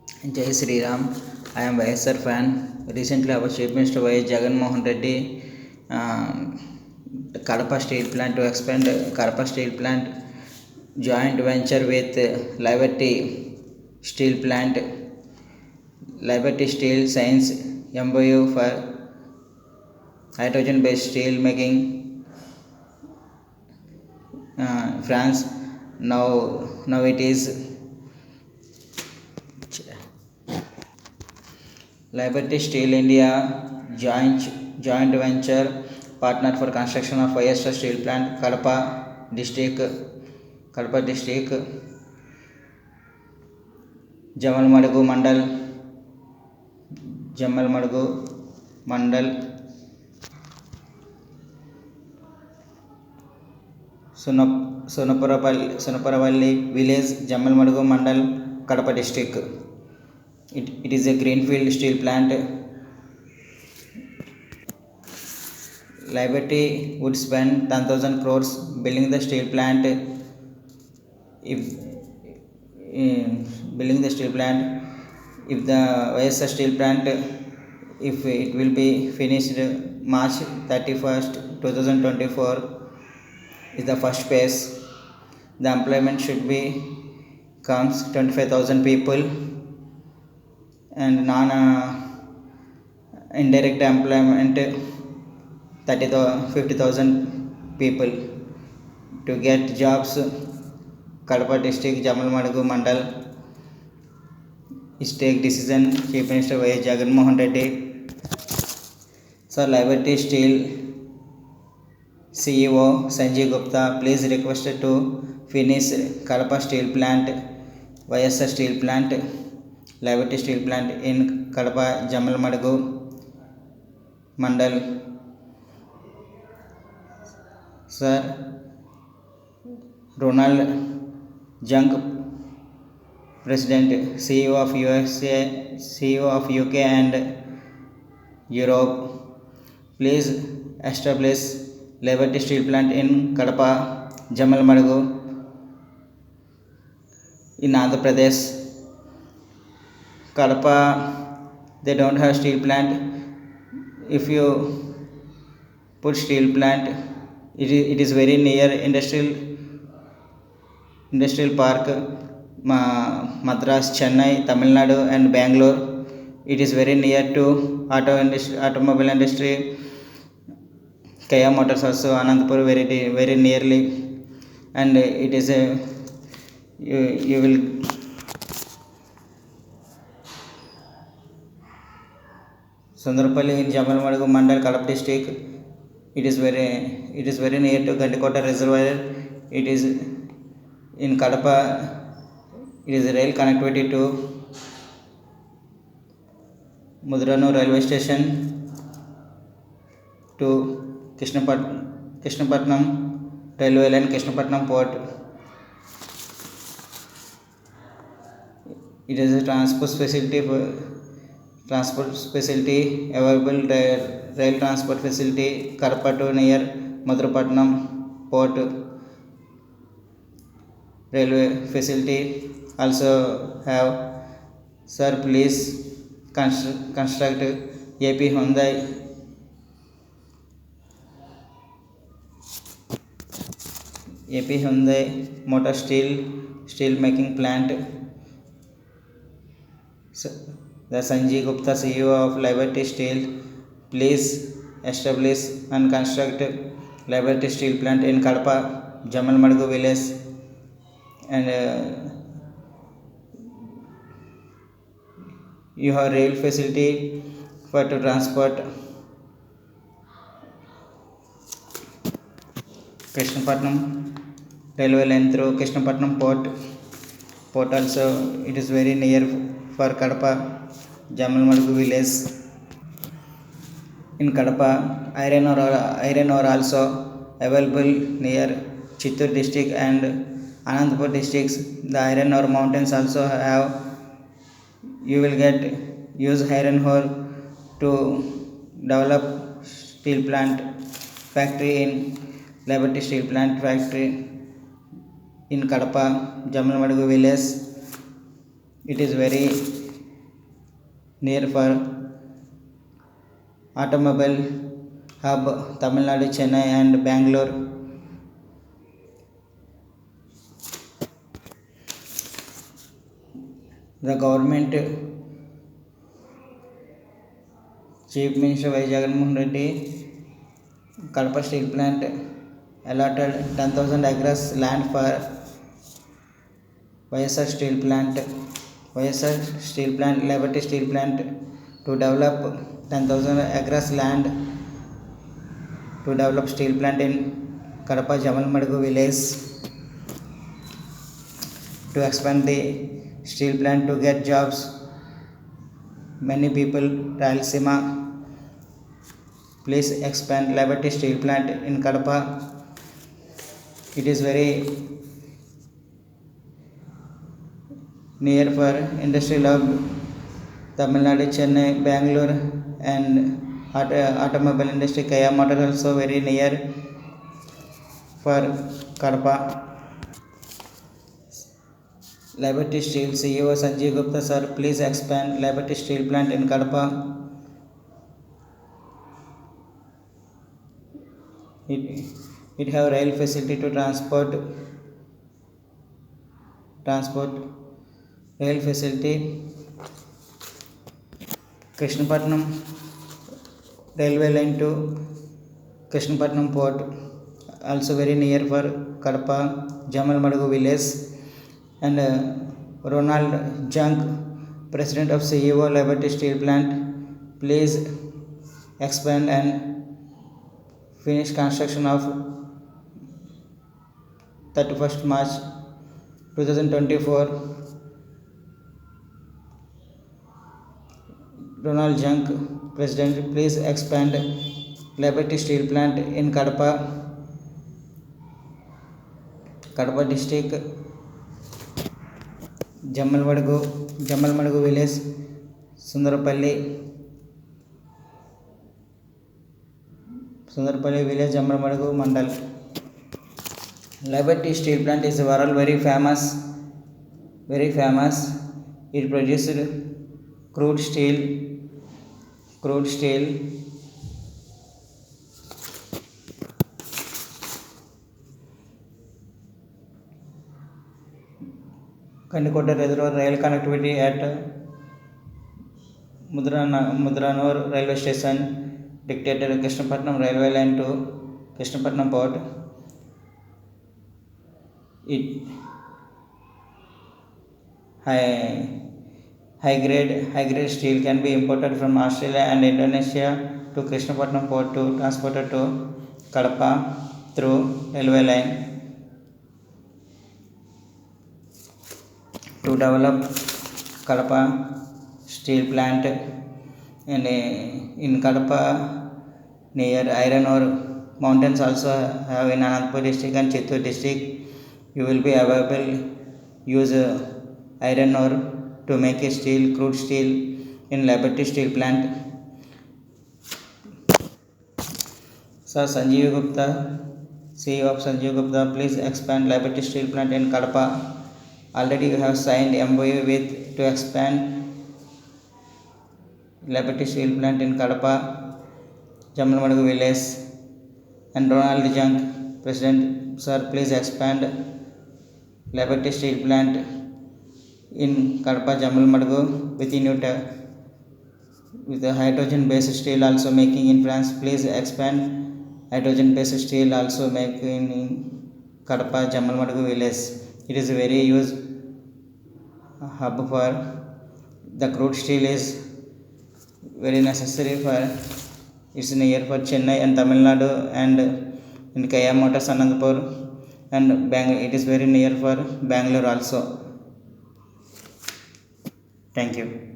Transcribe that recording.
Jai Sri Ram. I am YSR fan. Recently, our Chief Minister Y. Jagan Mohan Reddy Kadapa Steel Plant to expand Kadapa Steel Plant joint venture with Liberty Steel Plant, Liberty Steel Science MOU for hydrogen-based steel making. France now it is Liberty Steel India joint venture partner for construction of YSR Steel Plant, Kadapa district, Jamalmadugu Mandal, Sunaparavalli village, Jamalmadugu Mandal, Kadapa district. It is a greenfield steel plant. Liberty would spend 10,000 crores building the steel plant. If the YSR steel plant, if it will be finished March 31st 2024 is the first phase. The employment should be comes 25,000 people and non indirect employment 50,000 people to get jobs. Kadapa district, Jamalmadugu Mandal is take decision Chief Minister Y. Jagan Mohan Reddy. So Liberty Steel CEO Sanjay Gupta please requested to finish Kadapa Steel Plant, YSR Steel Plant, Liberty Steel Plant in Kadapa, Jamalmadugu Mandal. Sir Ronald Junk, President, CEO of USA, CEO of UK and Europe, please establish Liberty Steel Plant in Kadapa, Jamalmadugu in Andhra Pradesh. Kadapa, they don't have steel plant. If you put steel plant, it is very near industrial park, Madras, Chennai, Tamil Nadu and Bangalore. It is very near to automobile industry. Kia Motors also Anandapur very nearly, and it is a you will Sundarapalli in Jamalmadugu Mandal, Kadapa district. It is very near to Gandikota Reservoir. It is in Kadapa. It is a rail connectivity to Mudranu railway station to Krishnapatnam railway line, Krishnapatnam port. It is a transport facility available, rail transport facility Kadapa to near Madhurapatnam port, railway facility also have. Sir, please construct AP Hyundai motor steel making plant. The Sanjay Gupta, CEO of Liberty Steel, please establish and construct Liberty Steel Plant in Kadapa, Jamalmadugu village, and you have rail facility for to transport Krishnapatnam railway line through Krishnapatnam port also. It is very near for Kadapa, Jamalmadugu village. In Kadapa, iron ore also available near Chittoor district and Anandapur districts. The iron ore mountains also have. You will use iron ore to develop steel plant factory in Liberty Steel Plant factory in Kadapa, Jamalmadugu village. It is very near for automobile hub Tamil Nadu, Chennai and Bangalore. The government Chief Minister Y. Jagannath Reddy Kadapa Steel Plant allotted 10,000 acres land for YSR Steel Plant, Liberty Steel Plant to develop 10,000 acres land to develop steel plant in Kadapa Jamalmadugu village to expand the steel plant to get jobs. Many people Rayalaseema, please expand Liberty Steel Plant in Kadapa. It is very near for industrial hub Tamil Nadu, Chennai, Bangalore and automobile industry. Kia Motor also very near for Kadapa. Liberty Steel CEO Sanjeev Gupta sir, please expand Liberty Steel Plant in Kadapa. It have rail facility to transport rail facility. Krishnapatnam railway line to Krishnapatnam port also very near for Kadapa Jamalmadugu village. And Ronald Junk, President of CEO Liberty Steel Plant, please expand and finish construction of 31st March 2024. Ronald Junk, President, please expand Liberty Steel Plant in Kadapa district, Jamalmadugu village, Sundarapalli village, Jamalmadugu mandal. Liberty Steel Plant is overall very famous. It produced crude steel Kandikota Reservoir rail connectivity at Mudranur railway station, dictated Krishnapatnam railway line to Krishnapatnam port. It high grade steel can be imported from Australia and Indonesia to Krishnapatnam port to transported to Kadapa through railway line. To develop Kadapa steel plant and in Kadapa near iron ore mountains also have in Anandpur district and Chittoor district. You will be available use iron ore to make a crude steel in Liberty Steel Plant. Sir Sanjeev Gupta, CEO of Sanjeev Gupta, please expand Liberty Steel Plant in Kadapa. Already you have signed MOU to expand Liberty Steel Plant in Kadapa, Jamalmadugu village. And Ronald Junk, President, sir, please expand Liberty Steel Plant in Kadapa, Jamalmadugu with the hydrogen based steel also making in France. Please expand hydrogen based steel also making in Kadapa, Jamalmadugu village. It is a very used hub for the crude steel is very necessary for it's near for Chennai and Tamil Nadu and in Kia Motors Anandpur and it is very near for Bangalore also. Thank you.